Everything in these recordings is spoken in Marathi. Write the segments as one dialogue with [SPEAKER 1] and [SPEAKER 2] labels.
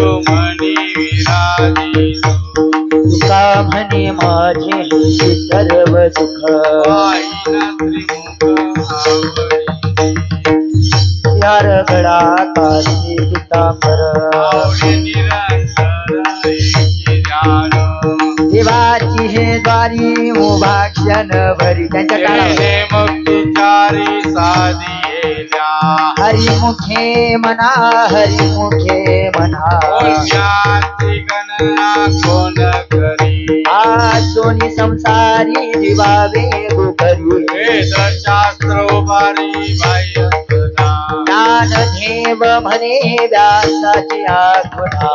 [SPEAKER 1] म्हणे विराजितो
[SPEAKER 2] तुका म्हणे माझे सर्व सुख
[SPEAKER 1] पाहिला त्रिमुख आवडी
[SPEAKER 2] यार गळा काशी पितांबर
[SPEAKER 1] आवडे निरंतर एकी ध्यान
[SPEAKER 2] देवाची हे द्वारी उभा क्षण भरी त्यांच्या काळावर
[SPEAKER 1] हे मुक्तिचारी साधिला
[SPEAKER 2] हरिमुखे म्हणा हरिमुखे म्हणा
[SPEAKER 1] पुण्याची गणना कोण करी
[SPEAKER 2] सोनी संसारी जीवावे गोकरी
[SPEAKER 1] वेदशास्त्र उभारी बाह्य
[SPEAKER 2] ज्ञानदेव म्हणे व्यासाची आठवणा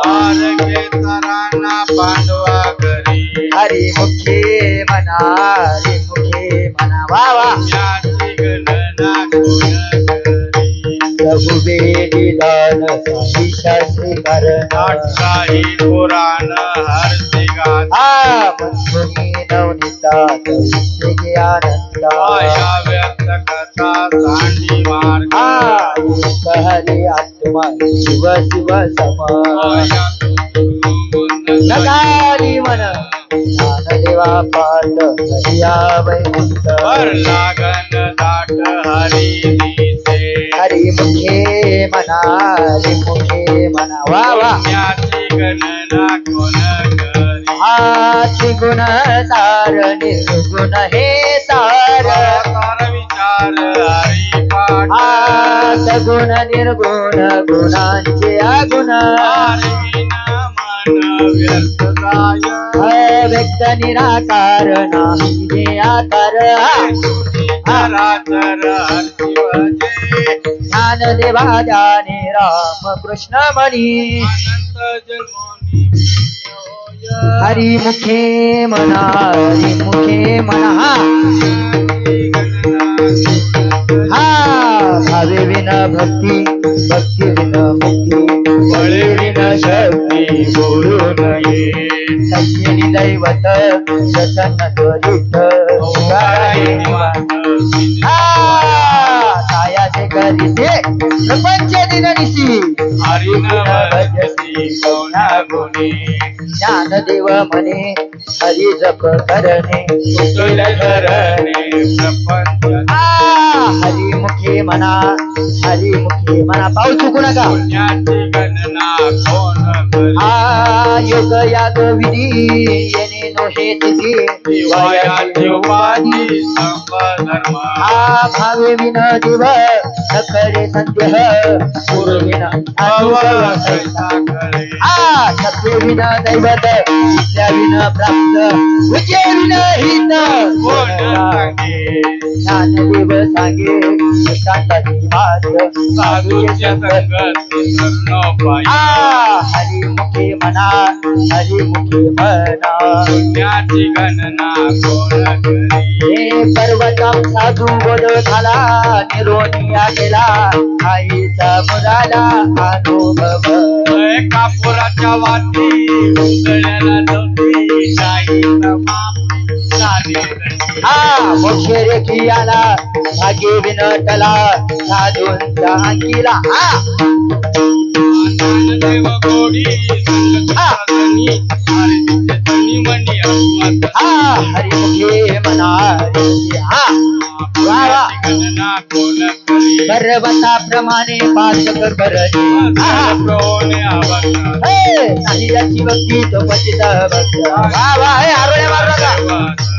[SPEAKER 1] तरांना पांडवा करी
[SPEAKER 2] हरिमुखे म्हणा हरिमुखे म्हणा वा वा
[SPEAKER 1] पुण्याची गणना कोण करी
[SPEAKER 2] रघुवेदी दान साई शास्त्री कारण
[SPEAKER 1] अठराही पुराण हरसी गाथा
[SPEAKER 2] मंजुनी नवनीता कौशिकी आनंदा
[SPEAKER 1] माया व्यक्त कथा सांडी मार्ग
[SPEAKER 2] हरी आत्मा शिव शिव सम
[SPEAKER 1] माया
[SPEAKER 2] नगारी मन ज्ञानदेवा पाठ हरिया वैकुंठ
[SPEAKER 1] वर लागन दाट हरी दिसे
[SPEAKER 2] हरिमुखे म्हणा हरिमुखे म्हणा वा वा
[SPEAKER 1] पुण्याची गणना कोण करी
[SPEAKER 2] त्रिगुण सार निर्गुण हे सार
[SPEAKER 1] सार विचार हरी पाठ
[SPEAKER 2] सगुण निर्गुण गुणांचे अगुण
[SPEAKER 1] आरविन मन व्यर्थ जाय
[SPEAKER 2] व्यक्त निराकार नाही जे आकार
[SPEAKER 1] चराचर हरसी भजे
[SPEAKER 2] ज्ञानदेवा जाने राम कृष्ण मणी
[SPEAKER 1] अनंत जन्मोनी
[SPEAKER 2] हरिमुखे म्हणा हरिमुखे म्हणा भावे विन भक्ती भक्ती विन मुक्ती
[SPEAKER 1] बळे विन शक्ती बोलू नये
[SPEAKER 2] सत्य दैवत प्रसन्न त्वरित
[SPEAKER 1] ओंकाराही निवांत
[SPEAKER 2] सायाचे करीसे प्रपंच दिन निशी
[SPEAKER 1] हरिन भजसी कोणा गुणी
[SPEAKER 2] ज्ञानदेव म्हणे हरी जप करणे
[SPEAKER 1] कुशल धरणे प्रपंच
[SPEAKER 2] हरिमुखे म्हणा हरिमुखे म्हणा पाऊल चुकू नका
[SPEAKER 1] पुण्याची गणना कोण करी
[SPEAKER 2] योग याग विधी येणे नोहे तिथी
[SPEAKER 1] दिवायाची उपाधी संपधर्म
[SPEAKER 2] भावे विन दिव नखरे संदेह पूर्विन
[SPEAKER 1] अवसैसा करे
[SPEAKER 2] सत्वे विन दैवत विद्या विन प्राप्त विजय विन हित
[SPEAKER 1] कोण सांगे
[SPEAKER 2] ज्ञानदेव सांगे शांताची मात
[SPEAKER 1] साधूचे संगत सर्णोपाय
[SPEAKER 2] हरिमुखे म्हणा हरिमुखे म्हणा
[SPEAKER 1] पुण्याची गणना कोण करी
[SPEAKER 2] हे पर्वतम साधू बोध झाला निरोनिया गेला आईचा मुराला अनुभव
[SPEAKER 1] कापुराच्या वाटी उजळ्याला नव्हती शाही
[SPEAKER 2] मोक्षे रेखी आला भाग्य विनटला साधूंचा अंकिला
[SPEAKER 1] देव गोडी मणी
[SPEAKER 2] हरिमुखे म्हणा
[SPEAKER 1] गणना कोण करी
[SPEAKER 2] पर्वताप्रमाणे पाच करणे नाही याची भक्ती तो पतित भक्त वा वा हे आरोळ्या मारू नका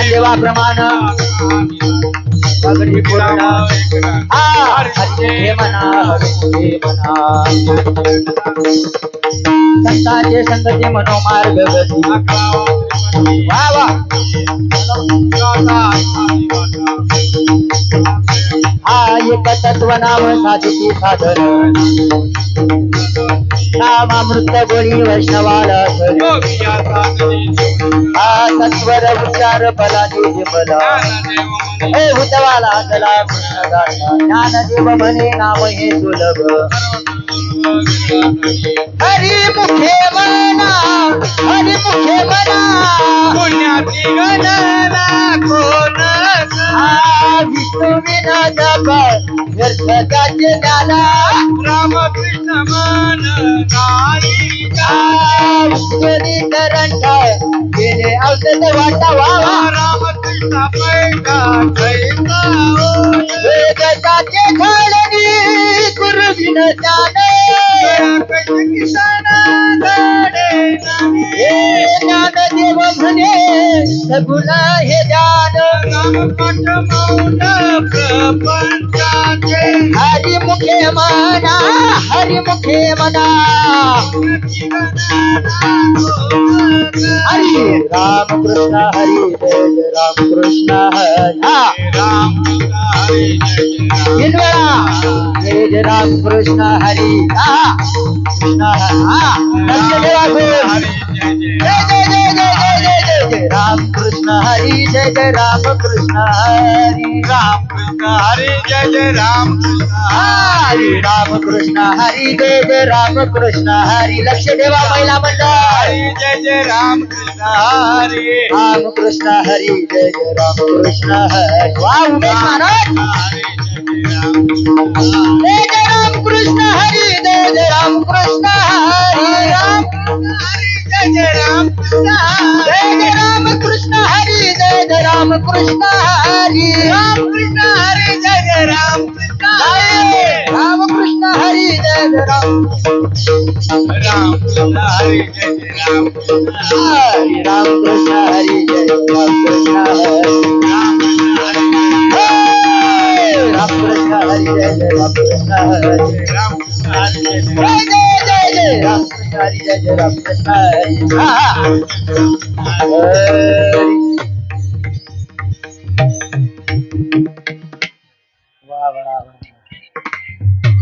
[SPEAKER 2] देवाप्रमाण पगडी पूर्ण हरिमुखे म्हणा हरिमुखे म्हणा संतांचे संगती मनोमार्ग गती वा वा एक तत्व नाम साधिती साधन नामामृत गोळी वैष्णवाला सत्वर उच्चार फलादी विमला हे भूतवाला गला ज्ञानदेव म्हणे नाम हे सुलभ हरिमुखे म्हणा हरिमुखे म्हणा
[SPEAKER 1] पुण्याची गणना कोण
[SPEAKER 2] विष्णू विना जप सत्याचे ज्ञाना
[SPEAKER 1] रामकृष्ण मन नाही
[SPEAKER 2] करंट गेले औषध वाटा व्हावा
[SPEAKER 1] रामकृष्ण पैका कैसा
[SPEAKER 2] वेदाचे घडणी गुरुविन ज्ञान हे ज्ञानदेव म्हणे सगुण हे ज्ञान
[SPEAKER 1] प्रपंचाचे
[SPEAKER 2] हरिमुखे मना हरिमुखे मना हरी रामकृष्ण हरी जय रामकृष्ण हरी तीन वेळा जय रामकृष्ण हरी कृष्ण लक्ष ठेवा गुण जय जय जय जय जय जय जय जय रामकृष्ण हरी जय जय रामकृष्ण हरी
[SPEAKER 1] रामकृष्ण हरी जय जय रामकृष्ण
[SPEAKER 2] हरी रामकृष्ण हरी जय जय रामकृष्ण हरी लक्ष ठेवा महिला मंडळ
[SPEAKER 1] हरी जय जय रामकृष्ण हरी
[SPEAKER 2] रामकृष्ण हरी जय जय रामकृष्ण हरी वा उमेश महाराज जय जय रामकृष्ण हरी जय जय रामकृष्ण हरी
[SPEAKER 1] जय जय रामकृष्ण
[SPEAKER 2] जय जय रामकृष्ण हरी जय जय रामकृष्ण हरी
[SPEAKER 1] रामकृष्ण हरी जय जय रामकृष्ण
[SPEAKER 2] रामकृष्ण हरी जय जय राम
[SPEAKER 1] रामकृष्ण हरी जय जय रामकृष्ण
[SPEAKER 2] हरी रामकृष्ण हरी जय जय रामकृष्ण हरी रामकृष्ण हरी जय जय रामकृष्ण हरी
[SPEAKER 1] रामकृष्ण हरी जय जय
[SPEAKER 2] जय जय जय जय रामकृष्ण हरी जय जय रामकृष्ण हरी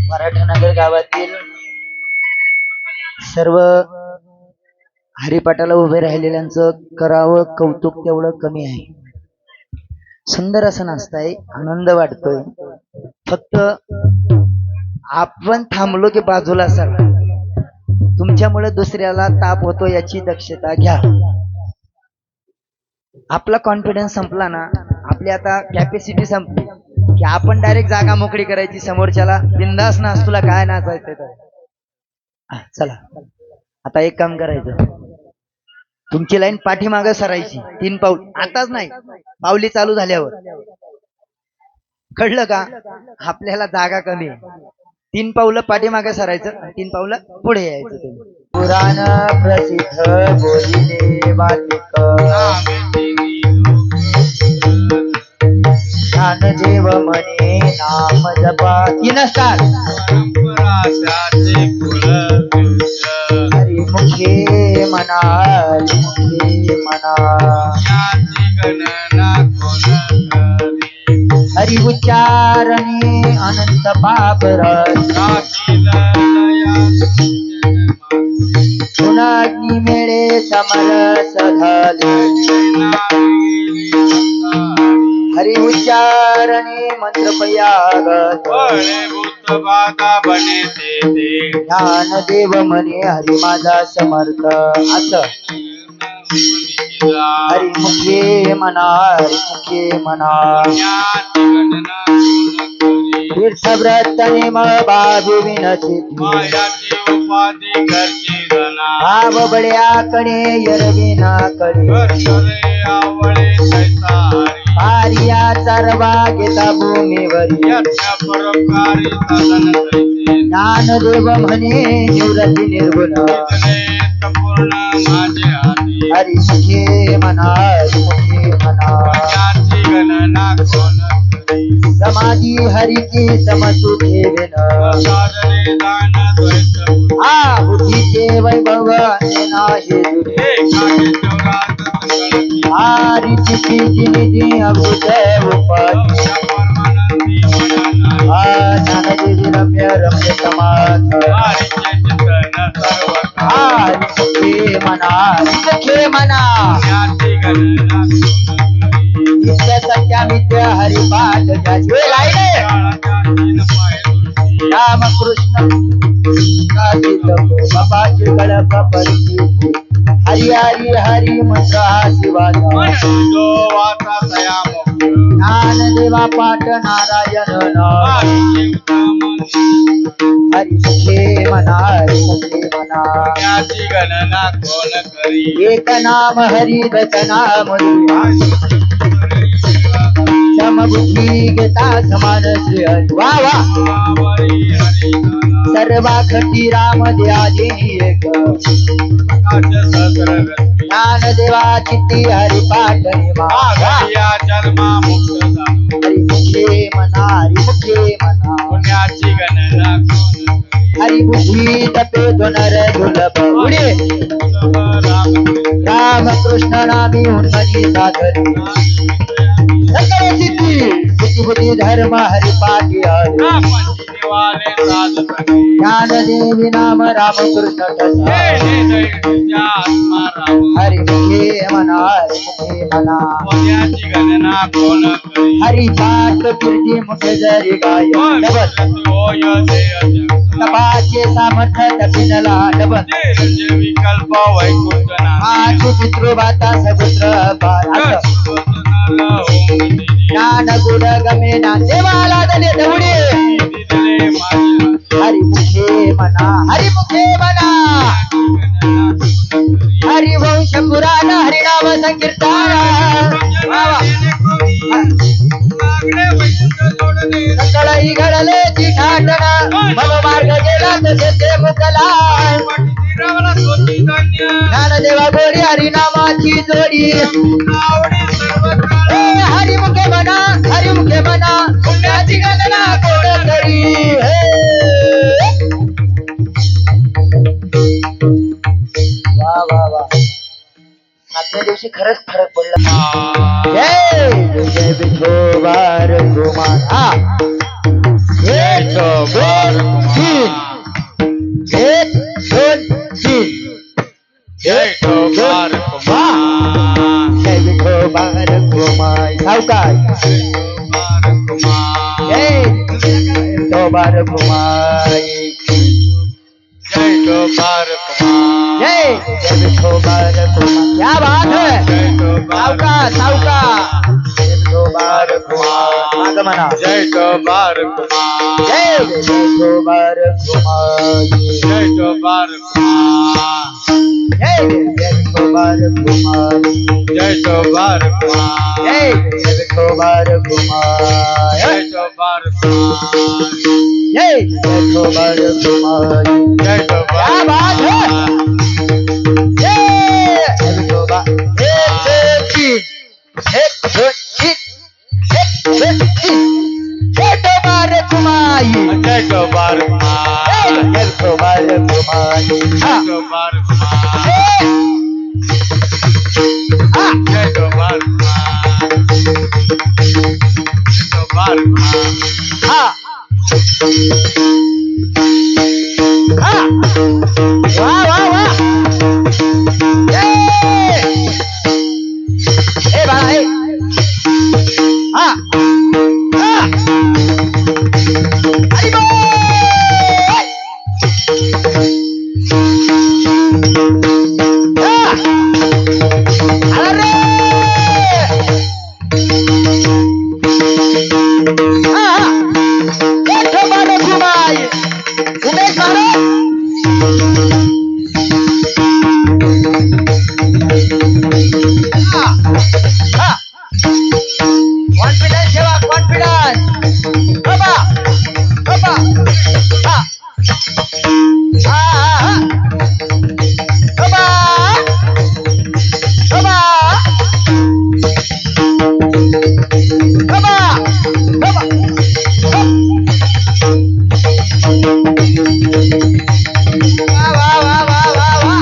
[SPEAKER 2] मराठा गावातील सर्व हरिपाठाला उभे राहिलेल्यांचं करावं कौतुक तेवढं कमी आहे. सुंदर असं नाचताय, आनंद वाटतोय. फक्त आपण थांबलो की बाजूला सर तुमच्यामुळे दुसऱ्याला ताप होतो याची दक्षता घ्या. आपला कॉन्फिडन्स संपला ना, आपली आता कॅपॅसिटी संपली की आपण डायरेक्ट जागा मोकळी करायची समोरच्याला. बिंदास नाच, तुला काय नाचायचं तर चला. आता एक काम करायचं, तुमची लाईन पाठीमागं सरायची 3 पाऊल. आताच नाही, पावली चालू झाल्यावर. कळलं का? आपल्याला जागा कमी आहे. 3 पावलं पाठीमागे सरायचं, 3 पावलं पुढे यायचं. पुराण प्रसिद्ध बोलिले वाचिक ज्ञानदेव म्हणे नाम जपा. 3 स्टार. हरिमुखे मना हरिमुखे मना हरि उच्चारणे अनंत पाप पुनाग्नी मेळे समरस झाले. हरि उच्चारणे मंत्र पयागत ज्ञानदेव म्हणे हरि माझा समर्थ. असं हरिमुखे मना हरिमुखे मना तीर्थव्रत नेम बाबू विनसिद्धी भाव बड्याकडे यरविना कडे आर्या सर्वा घेता भूमीवरी ज्ञानदेव म्हणे निवृत्ती निर्गुण हरिमुखे मना हरिमुखे मना समाधी हरिची समसुखे विन बुद्धीचे वैभव नाही दुरे हरिची निधी अभूत उपाधी ज्ञानदेवी रम्य रम्य समाध हरिमुखे मना हरिमुखे मना नित्य सत्यामित्य हरिपाठ ज्याचे लाईने रामकृष्ण बाबाची कळप परिचिती हरि हरि हरि मंत्र हा शिवाचा ज्ञानदेवा पाठ नारायण नाम हरी मुखे म्हणा हरी मुखे म्हणा
[SPEAKER 1] पुण्याची गणना कोण करी
[SPEAKER 2] एक नाम हरी रचना समबुद्धी घेता समान श्री हरी वा वा सर्वा खटी राम द्याजी एक ज्ञानदेवा चित्ती हरी पाठ
[SPEAKER 1] जन्मा मुक्त झालो
[SPEAKER 2] हरी मुखे म्हणा हरी मुखे म्हणा
[SPEAKER 1] पुण्याची गणना कोण
[SPEAKER 2] हरी बुद्धी तपे नर दुर्लभ उडे राम कृष्ण नामी उन्मनी साधरी सकळ सिद्धी बुद्धी धर्म हरी पाठी हरी ज्ञान देवी नाम राम कृष्ण कसा हरी मुखे म्हणा हरी मुखे म्हणा
[SPEAKER 1] पुण्याची गणना कोण करी
[SPEAKER 2] हरी पाठ कीर्ती मुखे जरी गाय डबल तपाचे सामर्थ्य तपिनला डबल
[SPEAKER 1] विकल्प वैकुंठ
[SPEAKER 2] आठू पितृभाता सपुत्र पार ज्ञान गुड गमे ना देवाला दले दवडे हरी मुखे म्हणा हरी मुखे म्हणा हरी वंश पुराण हरिनाम संकीर्तन सकळही घडले ती ठाटना मग मार्ग गेला तसे ते मुकला ज्ञानदेवा गोडी हरिनामाची जोडी हरी मुखे म्हणा पुण्याची गणना कोण करी वा वा वा आजच्या दिवशी खरंच फरक पडला जय जय विठोबार गोमान हा एक दोन तीन एक दोन तीन
[SPEAKER 1] जय ठोबार
[SPEAKER 2] जय विठोबार गोमाय सावकाश जय विठोबार गोमाय
[SPEAKER 1] जय ठोबार
[SPEAKER 2] जय जय विठोबार गोमाय क्या बात है सावकाश जय विठोबार गोमाय माग म्हणा
[SPEAKER 1] जय ठोबार
[SPEAKER 2] जय जय विठोबार गोमाय
[SPEAKER 1] जय ठोबार
[SPEAKER 2] जय जय विठोबार गोमाय
[SPEAKER 1] जय ठोबार
[SPEAKER 2] जय जय विठोबार गोमाय
[SPEAKER 1] जय ठोबार
[SPEAKER 2] जय जय विठोबार गोमाय
[SPEAKER 1] जय
[SPEAKER 2] क्या
[SPEAKER 1] ठोबार
[SPEAKER 2] बात है जय जय विठोबा एक दो तीन जय विठोबार गोमाय
[SPEAKER 1] जय ठोबार
[SPEAKER 2] जय विठोबार गोमाय हा
[SPEAKER 1] ठोबार
[SPEAKER 2] हा
[SPEAKER 1] जय ठोबार ठोबार
[SPEAKER 2] हा हा वा वा वा ए बाळा ए हा हा हरी बोल अरे हा हा विठोबार गोमाय उमेश महाराज कॉन्फिडन्स ठेवा कॉन्फिडन्स बाबा बाबा हा हा बाबा बाबा बाबा बाबा वा वा वा वा वा वा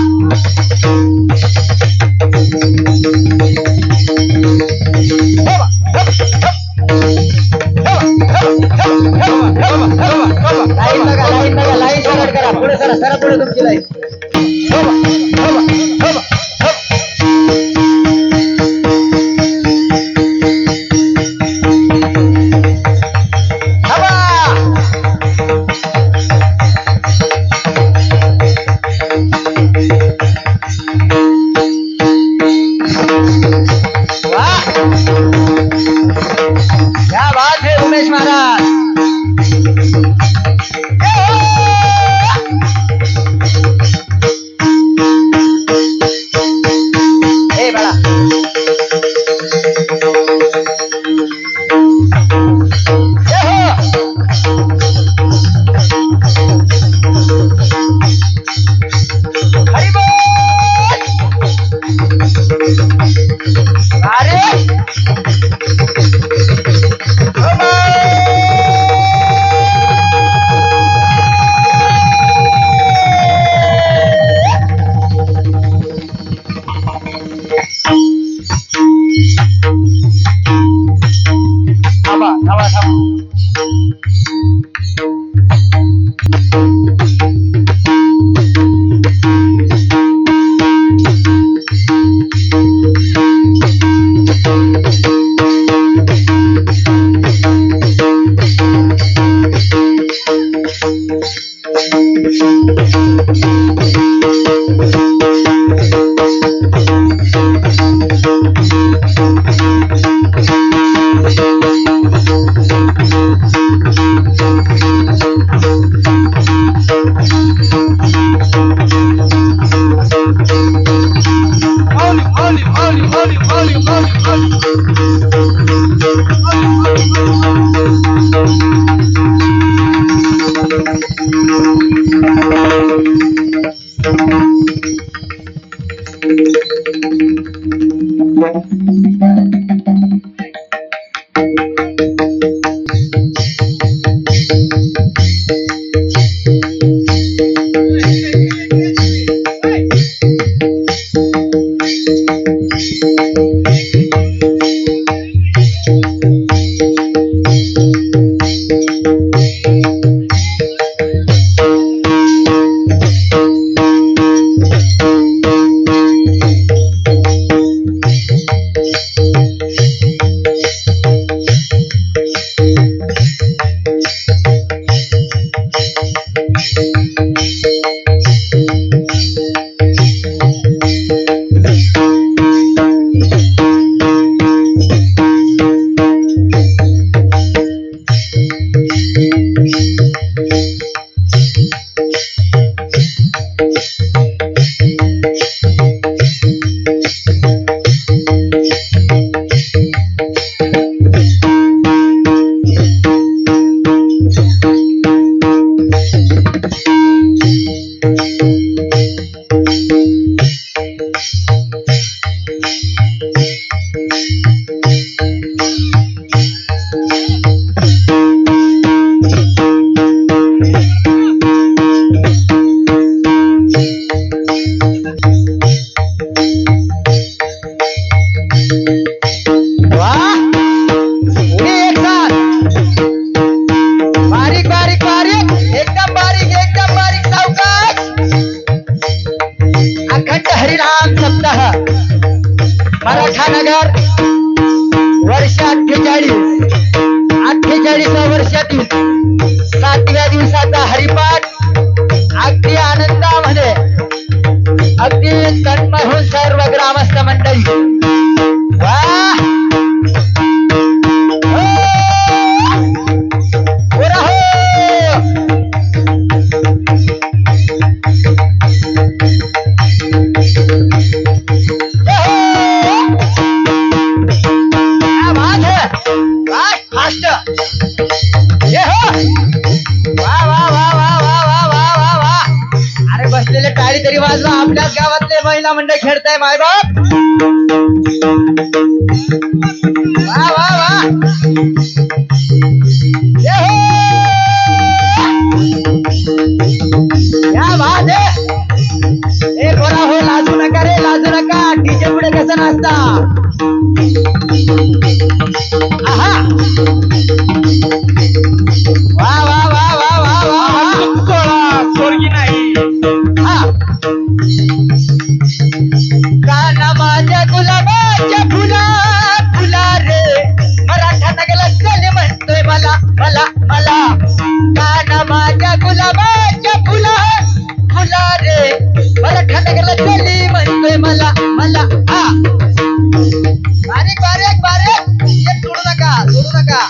[SPEAKER 2] लाईन सरळ करा पुढे सरा पुढे तुमची लाईन हरी बोल. अरे थांबा थांबा थांबा.
[SPEAKER 3] महिला मंडळ खेळताय मायबाप. वा वा वा क्या बात है. ए बोला हो, लाजू नका रे, लाजू नका. डीजे पुढे कसं नाचता. आहा वा वा वा वा वा वा
[SPEAKER 1] स्वर्गी नाही.
[SPEAKER 3] हा काना माझ्या गुलाबाच्या फुला फुला रे, मराठा नगला चल म्हणतोय मला मला मला. काना माझ्या गुलाबाच्या फुला फुला रे, मराठा नगला चली म्हणतोय मला मला. हा बारीक बारीक बारीक, एक सोडू नका सोडू नका.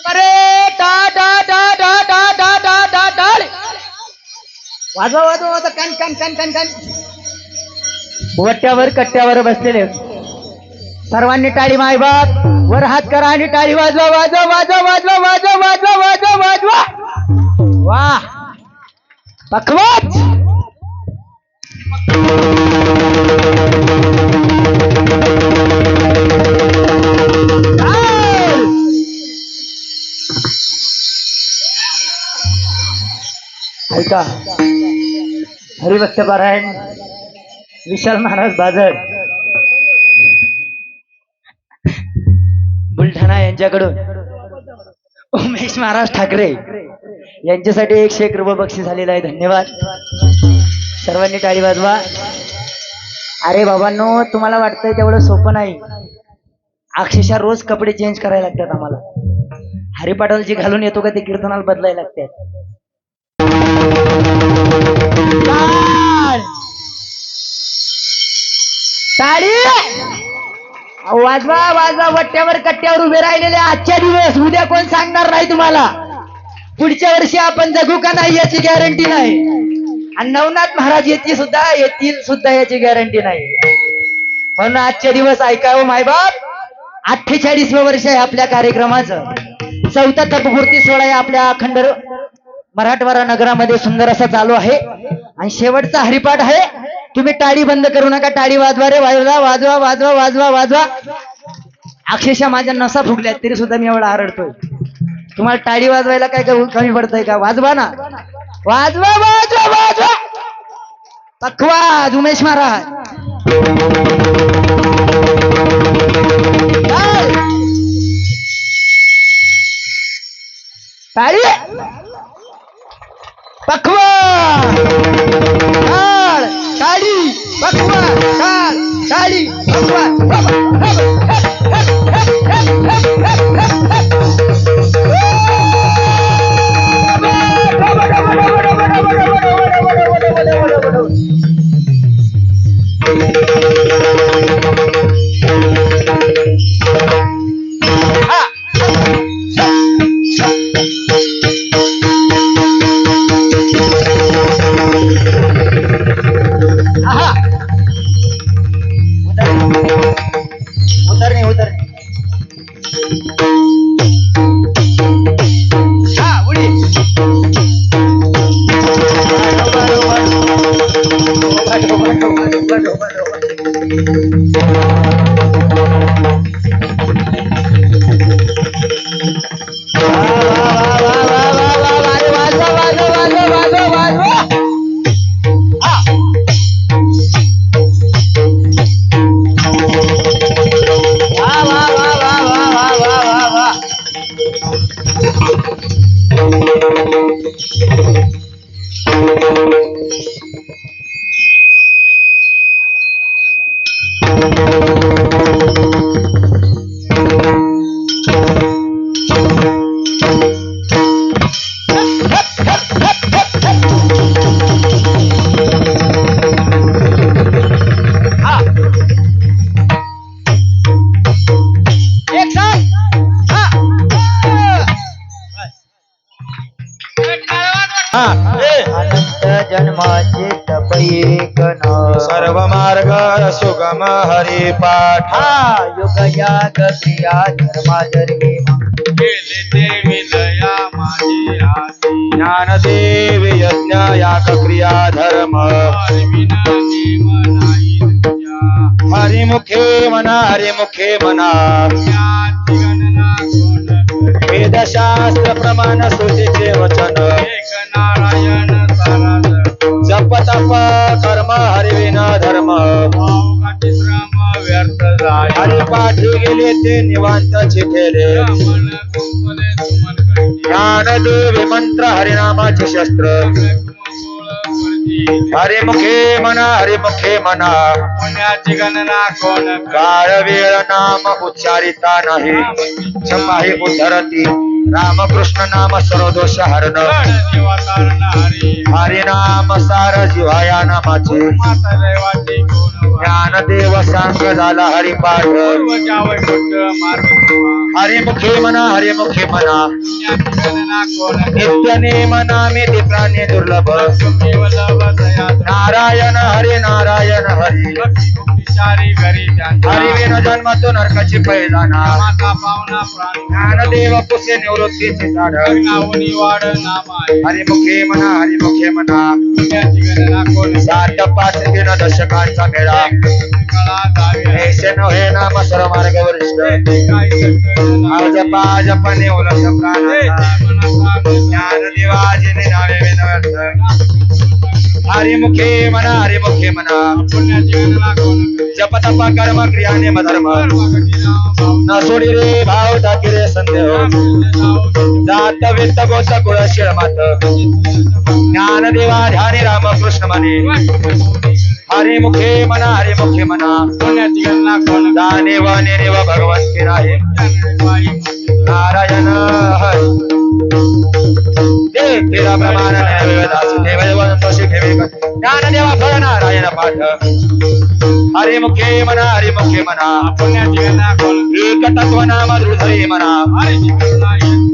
[SPEAKER 3] अरे टा टा टा टा टा टा टा टा टाळ वाजवा वाजवा वाजवा कान कान कान कान कान वट्ट्यावर कट्ट्यावर बसलेले सर्वांनी टाळी मायबाप वर हात करा आणि टाळी वाजवा वाजवा वाजवा वाजवा वाजवा वाजवा वाजवा वाजवा वा पखवाज
[SPEAKER 2] ऐका हरिभक्त पारायण विशाल महाराज बाजळ बुलढाणा यांच्याकडून उमेश महाराज ठाकरे यांच्यासाठी 101 रुपये बक्षीस झालेला आहे. धन्यवाद. सर्वांनी टाळी वाजवा. अरे बाबांनो, तुम्हाला वाटतंय तेवढं सोपं नाही. अक्षरशः रोज कपडे चेंज करायला लागतात आम्हाला. हरिपाठाला जे घालून येतो का ते कीर्तनाला बदलायला लागतात.
[SPEAKER 3] टाळी वाजवा वाजवा वट्ट्यावर कट्ट्यावर उभे राहिलेले आजच्या दिवस उद्या कोण सांगणार नाही तुम्हाला. पुढच्या वर्षी आपण जगू का नाही याची गॅरंटी नाही. आणि नवनाथ महाराज येतील सुद्धा याची गॅरंटी नाही. म्हणून आजच्या दिवस ऐकावं मायबाप. 48वें वर्ष आहे आपल्या कार्यक्रमाचं. 4था तपपूर्ती सोहळा आहे आपल्या अखंड मराठवाडा नगरामध्ये सुंदर असा चालू आहे. आणि शेवटचा हरिपाठ आहे. तुम्ही टाळी बंद करू नका. टाळी वाजवा रे वाजवा वाजवा वाजवा वाजवा वाजवा. अक्षरशः माझ्या नसा फुगल्यात तरी सुद्धा मी एवढा आरडतोय. तुम्हाला टाळी वाजवायला काय कमी पडतंय का? वाजवा ना. वाजवा वाजवा वाजवा. पखवाज उमेश महाराज. टाळी पखवाज. टाळी पखवाज. टाळी पखवाज.
[SPEAKER 1] हा
[SPEAKER 2] अनंत जन्माचे तप एक न
[SPEAKER 1] सर्व मार्ग सुगम हरी पाठ
[SPEAKER 2] हा युग याग क्रिया धर्माधर्मी
[SPEAKER 3] केले देवी दया माझी आधी
[SPEAKER 1] ज्ञानदेव यज्ञ याग क्रिया धर्म
[SPEAKER 3] विना नेम नाही तुझ्या
[SPEAKER 1] हरिमुखे मना हरिमुखे मना
[SPEAKER 3] याची गणना कोण करी
[SPEAKER 1] वेदशास्त्र प्रमाण सुचीचे वचन
[SPEAKER 3] एक नारायण सारा
[SPEAKER 1] जप तप कर्म हरिविन धर्म
[SPEAKER 3] अवघाती श्रम व्यर्थ जाय
[SPEAKER 1] हरिपाठी गेले ते निवांत चिठेले
[SPEAKER 3] मन कुंपले सुमन करी
[SPEAKER 1] ज्ञानदेव मंत्र हरिनामाचे शस्त्र हरिमुखे मना हरिमुखे मना
[SPEAKER 3] पुण्याची गणना कोण करी
[SPEAKER 1] काळ वेळ नाम उच्चारिता नाही क्षमाही उद्धरती रामकृष्ण नाम सर्वदोष हरण
[SPEAKER 3] देवा कारण हरी
[SPEAKER 1] हरिनाम सार जिव्हाया नामाचे
[SPEAKER 3] माता दैवाची कोण
[SPEAKER 1] ज्ञानदेव सांग झाला हरिपाठ
[SPEAKER 3] पूर्वच्या वैकुंठ मार्ग
[SPEAKER 1] हरिमुखे मना हरिमुखे मना
[SPEAKER 3] पुण्याची गणना कोण करी
[SPEAKER 1] नित्य नेम नामे ते प्राणी दुर्लभ नारायण हरी नारायण हरी
[SPEAKER 3] भक्तिशारी घरी
[SPEAKER 1] हरिवेन जन्मातो नरकाची पैलाना
[SPEAKER 3] माता पावना प्राणी
[SPEAKER 1] ज्ञानदेव पुसे निवृत्तीचे झाड
[SPEAKER 3] नावनी वाढ नाम आहे
[SPEAKER 1] हरिमुखे मना हरिमुखे मना
[SPEAKER 3] पुण्याची गणना कोण
[SPEAKER 1] 7 5 दिन दशकांचा मेळा
[SPEAKER 3] कळा जावे
[SPEAKER 1] ऐसे नव्हे नाम सर्व मार्ग वरिष्ठ आज जप निवलस प्राणाचा ज्ञानदेवाजिने नावे विनवर्थ हरिमुखे मना हरिमुखे मना
[SPEAKER 3] पुण्याची गणना कोण करी
[SPEAKER 1] जप तप कर्म क्रिया नेम धर्म न सोडी रे भाव टाकी रे संदेह जात वित्त गोत कुळ शिळ मात ज्ञानदेवा ध्यानी रामकृष्ण मने हरिमुखे मना हरिमुखे मना
[SPEAKER 3] पुण्याची गणना कोण
[SPEAKER 1] दाने व नेने व भगवंत की राहे नारायण हरी देव तेरा प्रमाण वेदास देव देवंतोषी ठेवे ज्ञानदेवा फळ नारायण पाठ हरिमुखे मना हरिमुखे मना
[SPEAKER 3] पुण्याची गणना कोण
[SPEAKER 1] एक तत्व नाम दृढ मना
[SPEAKER 3] हरीची गणना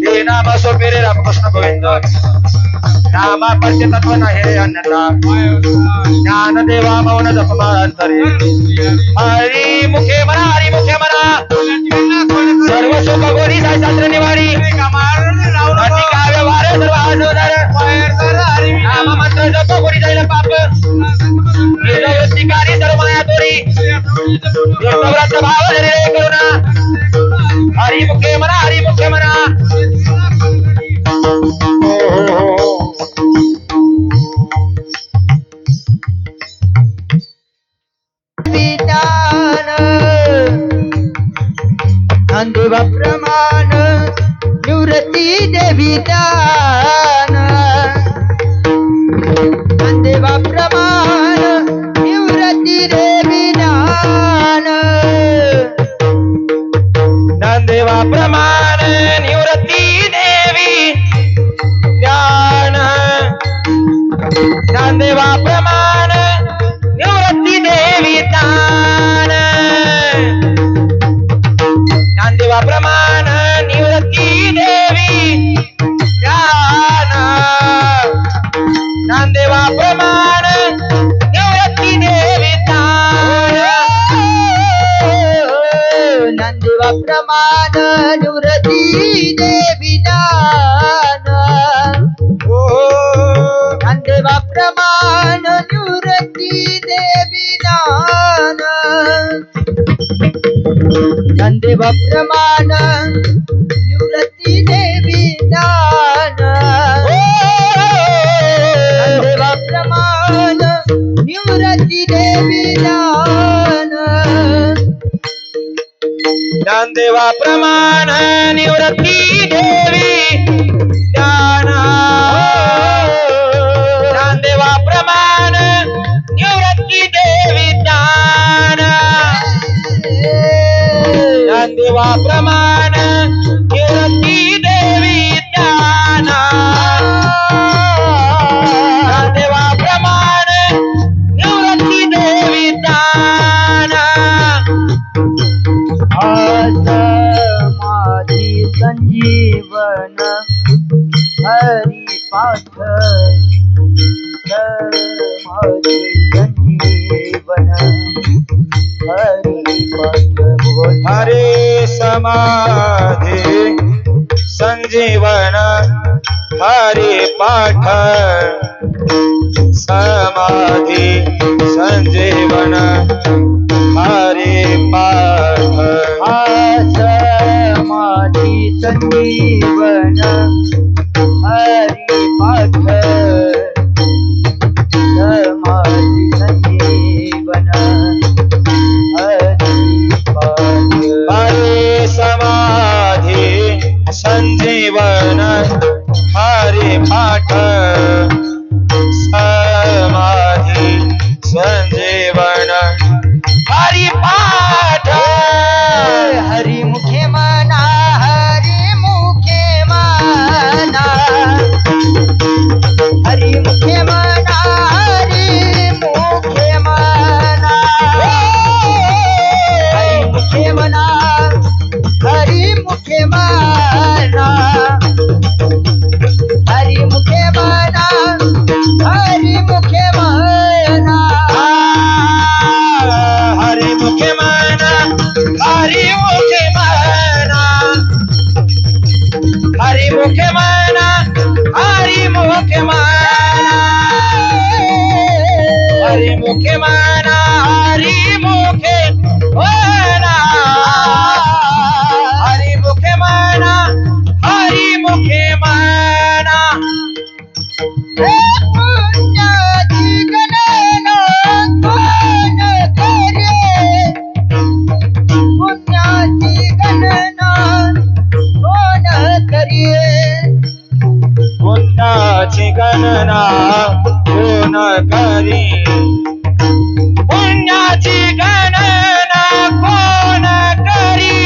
[SPEAKER 1] हे नाम सोपे रे रामकृष्ण गोविंद नामा पंच तत्व नाही रे अन्यथा ज्ञानदेवा मौन जपमांतरे हरिमुखे मना हरिमुखे मना सर्व सुख गोरी साई शास्त्र निवारी अति काव्य वार सर्व आजोदर नाम मंत्र जप गोरी जाईल पाप वृत्तिकारी सर्व माया तोरी व्रत भाव रे करुणा हरिमुखे मना हरिमुखे मना
[SPEAKER 2] ज्ञानदेवा प्रमाण निवृत्ती देवी ज्ञान ज्ञानदेवा प्रमाण निवृत्ती देवी ज्ञान
[SPEAKER 1] ज्ञानदेवा प्रमाण निवृत्ती देवी ज्ञान ज्ञानदेवा प्रमाण निवृत्ती देवी ज्ञान ज्ञानदेवा प्रमाण निवृत्ती देवी ज्ञान ज्ञानदेवा प्रमाण निवृत्ती देवी ज्ञान
[SPEAKER 2] ज्ञानदेवा प्रमाण निवृत्ती देवी ज्ञान ज्ञानदेवा प्रमाण निवृत्ती देवी ज्ञान ज्ञानदेवा प्रमाण निवृत्ती देवी ज्ञान ज्ञानदेवा प्रमाण निवृत्ती देवी ज्ञान
[SPEAKER 1] ज्ञानदेवा प्रमाण निवृत्ती देवी ज्ञान ज्ञानदेवा प्रमाण निवृत्ती देवी ज्ञान ज्ञानदेवा प्रमाण निवृत्ती देवी ज्ञान ज्ञानदेवा प्रमाण निवृत्ती देवी ज्ञान
[SPEAKER 2] आज माझी संजीवन हरी पाठ
[SPEAKER 1] समाधी संजीवन हरि पाठ समाधी संजीवन हरि पाठ
[SPEAKER 2] समाधी संजीवन हरी पाठ समाधी संजीवन हरी पाठ
[SPEAKER 1] हरि समाधी संजीवन हरि पाठ समाधी संजीवन हरि पाठ
[SPEAKER 2] हरी मुखे मना हरी मुखे मना हरी मुखे मना हरी मुखे मना हरी मुखे मना हरी मुखे मना हरी मुखे मना हरी मुखे मना
[SPEAKER 1] हरि मुखे मना हरि मुखे मना हरि मुखे मना हरि मुखे मना हरि मुखे मना हरि मुखे मना हरि मुखे मना हरि मुखे मना
[SPEAKER 2] पुण्याची गणना कोण करे पुण्याची गणना कोण करे
[SPEAKER 1] पुण्याची गणना कोण करी पुण्याची गणना कोण करी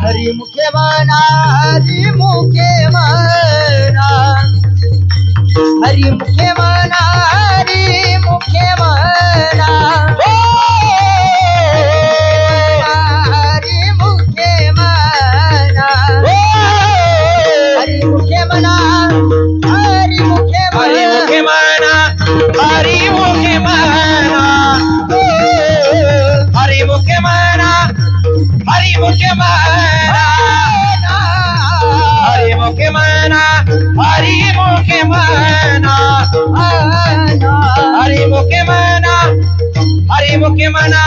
[SPEAKER 2] हरी मुखे मना हरी मुखे मना हरी मुखे मना हरी मुखे मना हरी मुखे मना हरी मुखे मना हरी मुखे
[SPEAKER 1] हरि मुखे मना हरि मुखे मना हरि मुखे मना हरि मुखे मना हरि मुखे मना हरि मुखे मना हरि मुखे मना हरि मुखे मना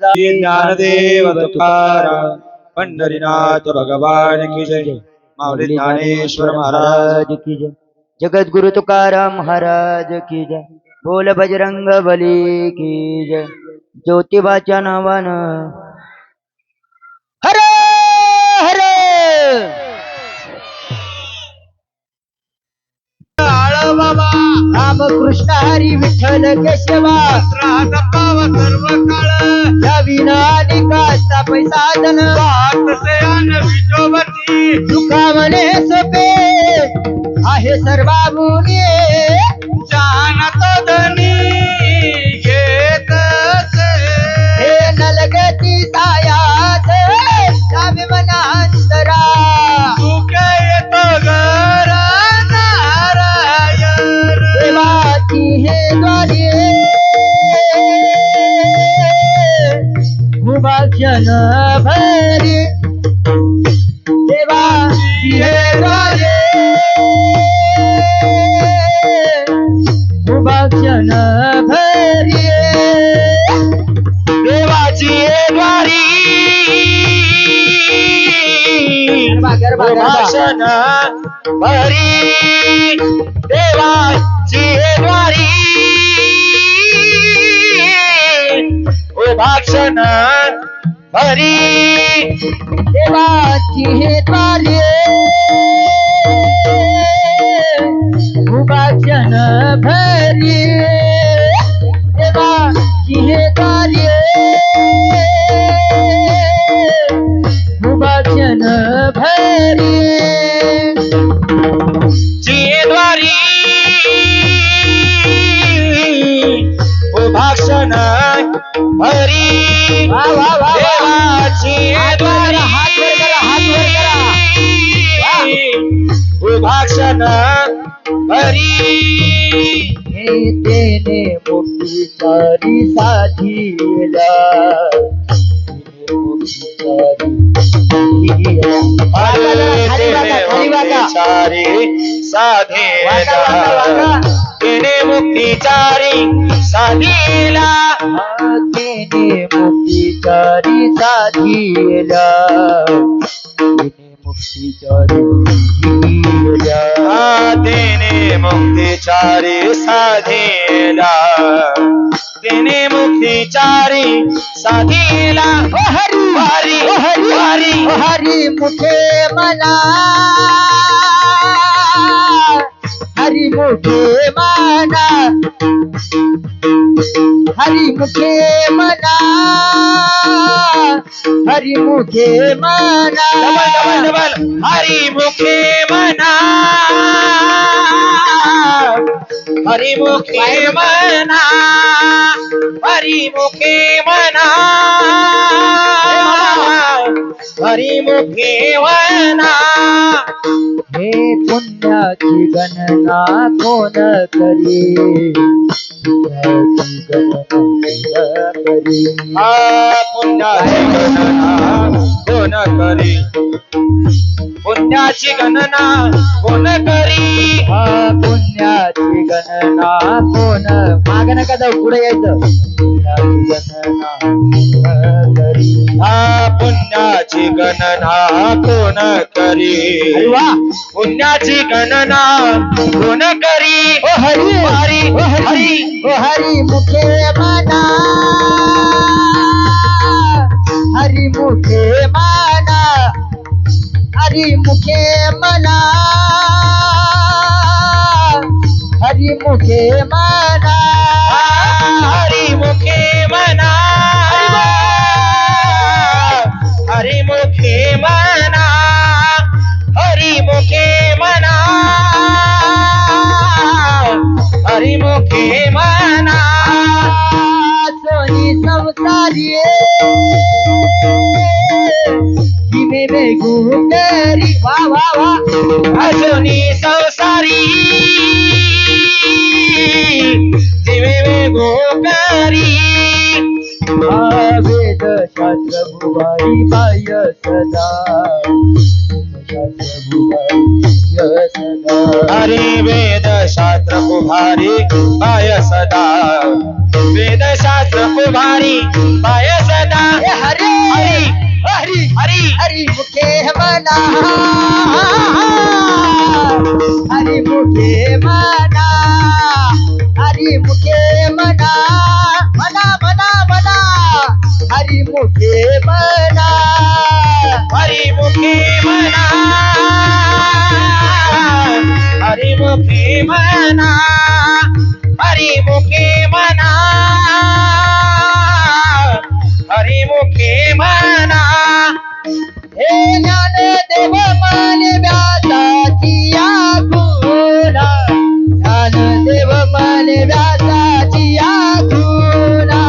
[SPEAKER 1] ज्ञानदेव तुकाराम पंढरीनाथ भगवान की जय माऊली ज्ञानेश्वर महाराज
[SPEAKER 2] की जय जगत गुरु तुकाराम महाराज की जय बोल बजरंग बली की जय ज्योतिबाच्या नावानं हरे हरे
[SPEAKER 1] बाबा
[SPEAKER 2] राम कृष्ण हरी विठ्ठल केशवा
[SPEAKER 1] सर्व काळ
[SPEAKER 2] या विना निकाचा पैसा धन
[SPEAKER 1] से अन विठोबती
[SPEAKER 2] तुका म्हणे सोपे आहे सर्वामुनी
[SPEAKER 1] जानत धनी घेत
[SPEAKER 2] हे नलगती सायाच सामी मनांतरा
[SPEAKER 1] तुके येत घर नारायण
[SPEAKER 2] देवाची हे द्वारे भूभाक्षण भरी देवाची हे द्वारे भूभाक्षण भरी
[SPEAKER 1] देवाची द्वारी
[SPEAKER 2] गरबा
[SPEAKER 1] भाषण भरी देवाची द्वारी ओ भाषण भरी
[SPEAKER 2] देवाची हे द्वारे भूभाक्षण भरी देवाची हे द्वारे भूभाक्षण भरी
[SPEAKER 1] द्वारी ओ भाषण भरी
[SPEAKER 2] वा वा वा वा.
[SPEAKER 1] देवाची द्वारी
[SPEAKER 2] हात वर करा, हात वर करा.
[SPEAKER 1] ओ भाषण भरी
[SPEAKER 3] हे तेने मुक्तीचारी साधीला
[SPEAKER 1] अरे मुक्तीचारी साधेला तेने मुक्तीचारी साधीला
[SPEAKER 3] तेने मुक्तीचारी साधीला तेने मुक्तीचारी
[SPEAKER 1] तेने मुक्तीचारी साधेला तेने मुक्तीचारी साधीला
[SPEAKER 3] हरी
[SPEAKER 1] हरी हरी
[SPEAKER 3] हरी मुखे मना हरी मुखे मना हरी मुखे मना हरी मुखे मना
[SPEAKER 1] डबल डबल डबल हरी मुखे मना हरी मुखे मना हरी मुखे मना हरी मुखे मना
[SPEAKER 3] हे पुण्याची गणना कोण करी पुण्याची गणना करी
[SPEAKER 1] पुण्याची गणना कोण करी पुण्याची गणना कोण करी
[SPEAKER 3] पुण्याची गणना कोण माग नका जाऊ पुढे यायचं पुण्याची गणना कोण करी
[SPEAKER 1] पुण्याची गणना कोण करी
[SPEAKER 3] वा
[SPEAKER 1] पुण्याची गणना कोण करी
[SPEAKER 3] ओ हरी
[SPEAKER 1] हरी हरी
[SPEAKER 3] ओ हरी मुखे मना हरी मुखे मना हरी मुखे मना हरी मुखे मना
[SPEAKER 1] हरी मुखे मना हरी मुखे मना हरी मुखे मना हरी मुखे मना
[SPEAKER 3] सोनी संसारी हिमे बेगू करी वा वा वा
[SPEAKER 1] अजूनी संसारी जीवे वेगो करी
[SPEAKER 3] वेद शास्त्र भुवाई बाय सदा शास्त्र भुवाई सदा
[SPEAKER 1] हरी वेद शास्त्र कुभारी पाय सदा वेद शास्त्र कुभारी पाय सदा
[SPEAKER 3] हरी
[SPEAKER 1] हरी
[SPEAKER 3] हरी
[SPEAKER 1] हरी
[SPEAKER 3] हरी मुखे मना हरी मुखे मना हरी मुखे मना मना मना मना हरी मुखे मना
[SPEAKER 1] हरी मुखे मना हरी मुखे मना हरी मुखे मना हरी मुखे मना
[SPEAKER 3] हे ज्ञान देव मन व्यासाची या गुणा ज्ञान देव मन व्यासाची या गुणा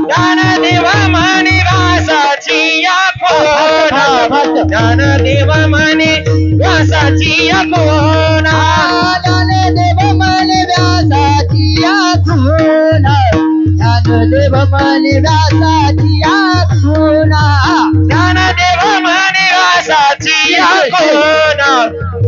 [SPEAKER 1] ज्ञानदेव म्हणे व्यासाची या कोणा ज्ञानदेव म्हणे व्यासाची या कोणा
[SPEAKER 3] ज्ञानदेव मन व्यासाची या गुणा ज्ञानदेव मन व्यासाची या गुणा
[SPEAKER 1] ज्ञानदेव म्हणे व्यासाची या कोणा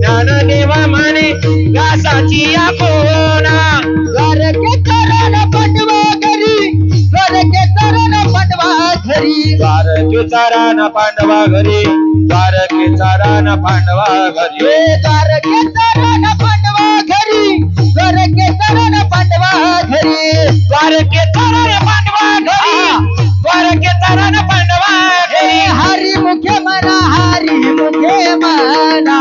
[SPEAKER 1] ज्ञानदेव म्हणे व्यासाची या कोणा
[SPEAKER 3] द्वारके चरण पांडवा घरी द्वारके चरण पांडवा घरी
[SPEAKER 1] द्वारकेचा रान पांडवा घरी द्वारकेचा रान पांडवा घरी
[SPEAKER 3] हे द्वारके चरण पांडवा घरी द्वारके चरण पांडवा घरी
[SPEAKER 1] द्वारकेचा रान पांडवा घरी द्वारकेचा रान पांडवा
[SPEAKER 3] हे
[SPEAKER 1] घरी
[SPEAKER 3] हरी मुखे मना हरी मुखे मना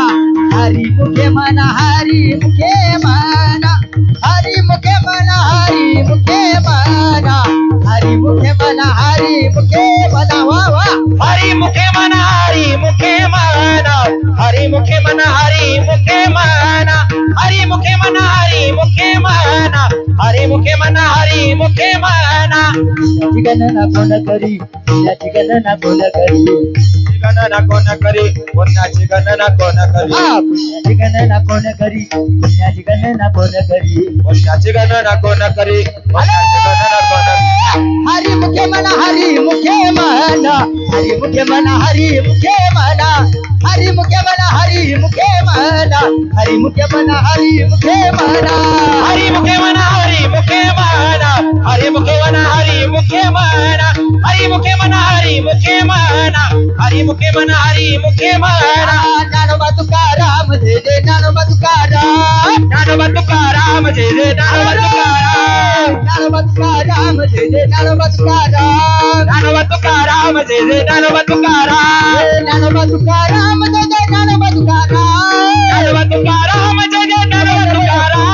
[SPEAKER 3] हरी मुखे मना हरी मुखे मना हरी मुखे मना हरी मुखे मना हरी मुखे मना हरी मुखे मना वा वा
[SPEAKER 1] हरी मुखे मना हरी मुखे मना हरी मुखे मना हरी मुखे मना हरी मुखे मना हरी मुखे मना हरी मुखे मना हरी मुखे मना
[SPEAKER 3] याची गणना कोण करी याची गणना कोण करी
[SPEAKER 1] गणना कोण करी पुण्याची गणना कोण करी
[SPEAKER 3] पुण्याची गणना कोण करी पुण्याची गणना कोण करी
[SPEAKER 1] पुण्याची गणना कोण करी पुण्याची गणना कोण
[SPEAKER 3] हरी मुखे म्हणा हरी मुखे म्हणा हरी मुखे म्हणा हरी मुखे म्हणा हरी मुखे म्हणा हरी मुखे म्हणा हरी मुखे म्हणा हरी मुखे म्हणा
[SPEAKER 1] हरी मुखे म्हणा हरी मुखे म्हणा हरी मुखे म्हणा हरी मुखे म्हणा हरी मुखे म्हणा हरी मुखे म्हणा हरी मुखे म्हणा हरी मुखे म्हणा
[SPEAKER 3] ज्ञानोबा तुकाराम जय जय ज्ञानोबा तुकाराम
[SPEAKER 1] ज्ञानोबा तुकाराम जय जय ज्ञानोबा तुकाराम
[SPEAKER 3] ज्ञानोबा तुकाराम जय जय ज्ञानोबा तुकाराम
[SPEAKER 1] ज्ञानोबा तुकाराम जय जय ज्ञानोबा तुकाराम
[SPEAKER 3] ज्ञानोबा तुकाराम जय जय ज्ञानोबा तुकाराम
[SPEAKER 1] ज्ञानोबा तुकाराम जय जय ज्ञानोबा तुकाराम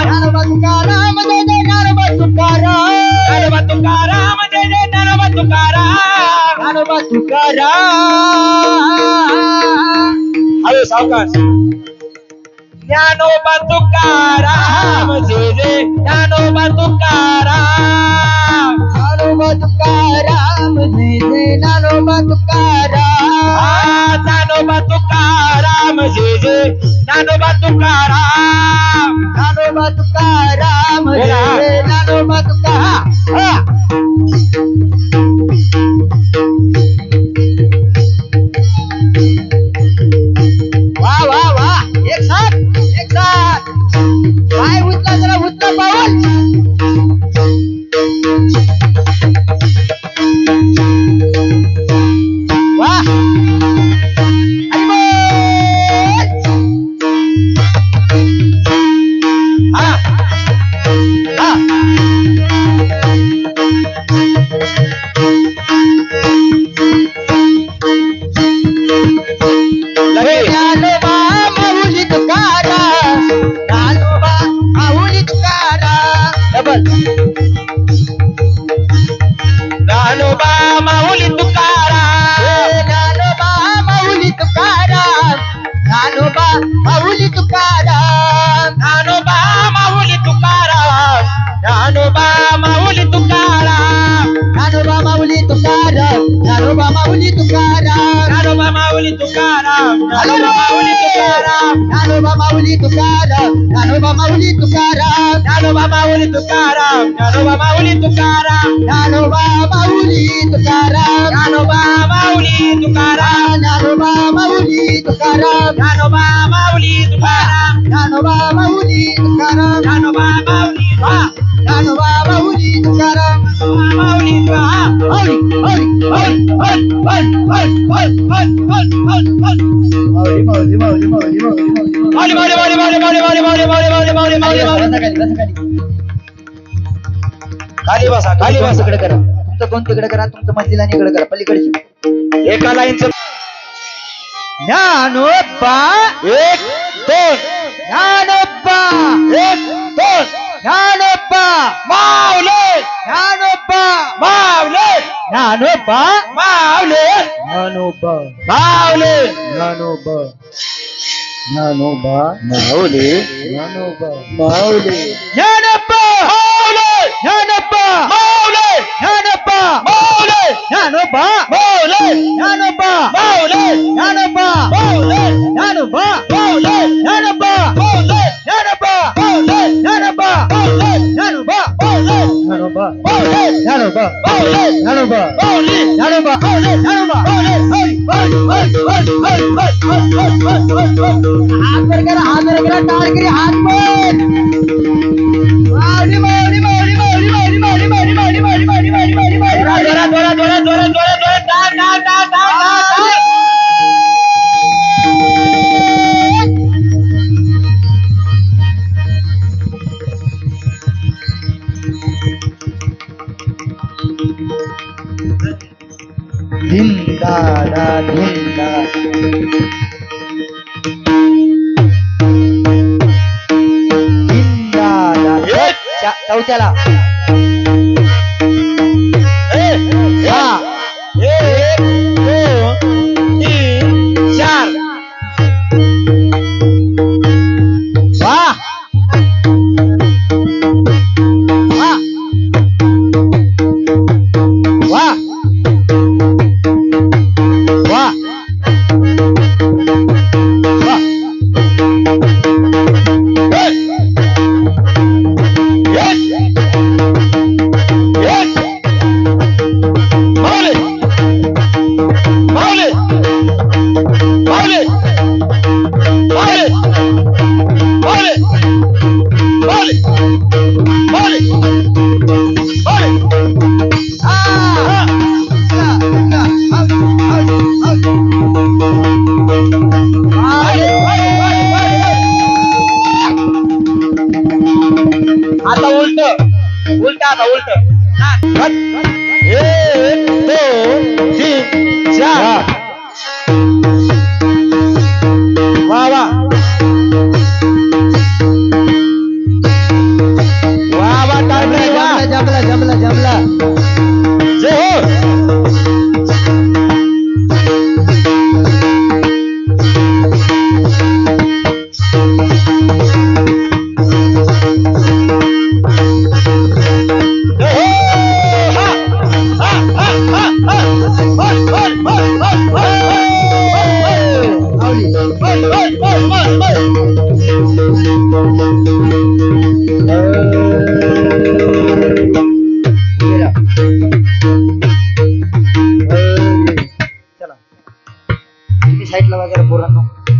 [SPEAKER 3] ज्ञानोबा तुकाराम जय जय ज्ञानोबा तुकाराम
[SPEAKER 1] ज्ञानोबा तुकाराम जय जय ज्ञानोबा तुकाराम
[SPEAKER 3] ज्ञानोबा तुकाराम
[SPEAKER 1] हळू सावकाश ज्ञानोबा तुकाराम जय जय ज्ञानोबा तुकाराम
[SPEAKER 3] ज्ञानोबा तुकाराम जय जय ज्ञानोबा तुकाराम
[SPEAKER 1] ज्ञानोबा तुकाराम जय जय ज्ञानोबा तुकाराम
[SPEAKER 3] ज्ञानोबा तुकाराम जय जय ज्ञानोबा तुकाराम वाह वाह वाह एक साथ पाय उचला जरा उचला पाऊल वाह हरी बोल हा हा ज्ञानोबा माऊली तुकाराम ज्ञानोबा माऊली तुकाराम डबल
[SPEAKER 1] ज्ञानोबा माऊली तुकाराम
[SPEAKER 3] ज्ञानोबा माऊली तुकाराम ज्ञानोबा माऊली तुकाराम
[SPEAKER 1] ज्ञानोबा माऊली तुकाराम ज्ञानोबा माऊली तुकाराम
[SPEAKER 3] ज्ञानोबा माऊली तुकाराम ज्ञानोबा माऊली तुकाराम
[SPEAKER 1] ज्ञानोबा माऊली तुकाराम ज्ञानोबा माऊली तुकाराम
[SPEAKER 3] ज्ञानोबा माऊली तुकाराम ज्ञानोबा माऊली तुकाराम
[SPEAKER 1] ज्ञानोबा माऊली तुकाराम ज्ञानोबा माऊली तुकाराम
[SPEAKER 3] ज्ञानोबा माऊली तुकाराम
[SPEAKER 1] ज्ञानोबा माऊली तुकाराम
[SPEAKER 3] ज्ञानोबा माऊली तुकाराम
[SPEAKER 1] ज्ञानोबा माऊली तुकाराम
[SPEAKER 3] ज्ञानोबा माऊली तुकाराम
[SPEAKER 1] ज्ञानोबा माऊली
[SPEAKER 3] ज्ञानोबा माऊली तुकाराम
[SPEAKER 1] माऊली
[SPEAKER 3] माऊली माऊली माऊली माऊली माऊली
[SPEAKER 1] खाली बसा खाली बसा
[SPEAKER 2] इकडे करा तुमचं कोण तिकडे करा तुमचं मधीला इकडे करा पलीकडची
[SPEAKER 1] एका लाईनचं
[SPEAKER 3] ज्ञानोबा
[SPEAKER 1] एक दोन
[SPEAKER 3] ज्ञानोबा
[SPEAKER 1] एक दोन
[SPEAKER 3] ज्ञानोबा
[SPEAKER 1] माऊले
[SPEAKER 3] ज्ञानोबा
[SPEAKER 1] माऊले
[SPEAKER 3] ज्ञानोबा
[SPEAKER 1] माऊले
[SPEAKER 3] ज्ञानोबा
[SPEAKER 1] माऊले
[SPEAKER 3] ज्ञानोबा ज्ञानोबा
[SPEAKER 1] माऊले
[SPEAKER 3] ज्ञानोबा
[SPEAKER 1] माऊले
[SPEAKER 3] ज्ञानोबा
[SPEAKER 1] माऊले
[SPEAKER 3] ज्ञानोबा
[SPEAKER 1] माऊले
[SPEAKER 3] ज्ञानोबा
[SPEAKER 1] माऊले
[SPEAKER 3] ज्ञानोबा
[SPEAKER 1] माऊले
[SPEAKER 3] ज्ञानोबा
[SPEAKER 1] माऊले
[SPEAKER 3] ज्ञानोबा
[SPEAKER 1] माऊले
[SPEAKER 3] ज्ञानोबा
[SPEAKER 1] माऊले
[SPEAKER 3] ज्ञानोबा
[SPEAKER 1] माऊले
[SPEAKER 3] ज्ञानोबा
[SPEAKER 1] माऊले
[SPEAKER 3] ज्ञानोबा
[SPEAKER 1] माऊले
[SPEAKER 3] ज्ञानोबा
[SPEAKER 1] माऊले
[SPEAKER 3] ज्ञानोबा
[SPEAKER 1] माऊले
[SPEAKER 3] ज्ञानोबा
[SPEAKER 1] माऊले
[SPEAKER 3] ज्ञानोबा
[SPEAKER 1] माऊले
[SPEAKER 3] ज्ञानोबा ज्ञानोबा हात वर करा टाळ करी हात वर माऊली माऊली माऊली माऊली माऊली माऊली माऊली माऊली माऊली माऊली माऊली माऊली माऊली
[SPEAKER 1] जोरात जोरात जोरात जोरात जोरात जोरात टाळ टाळ टाळ टाळ टाळ
[SPEAKER 2] धिंदा दा धिंदा धिंदा दा चौथ्याला
[SPEAKER 3] हा
[SPEAKER 1] एक दोन तीन चार
[SPEAKER 3] वाह वाह वाह वाह
[SPEAKER 2] साईडला वगैरे पोरांनो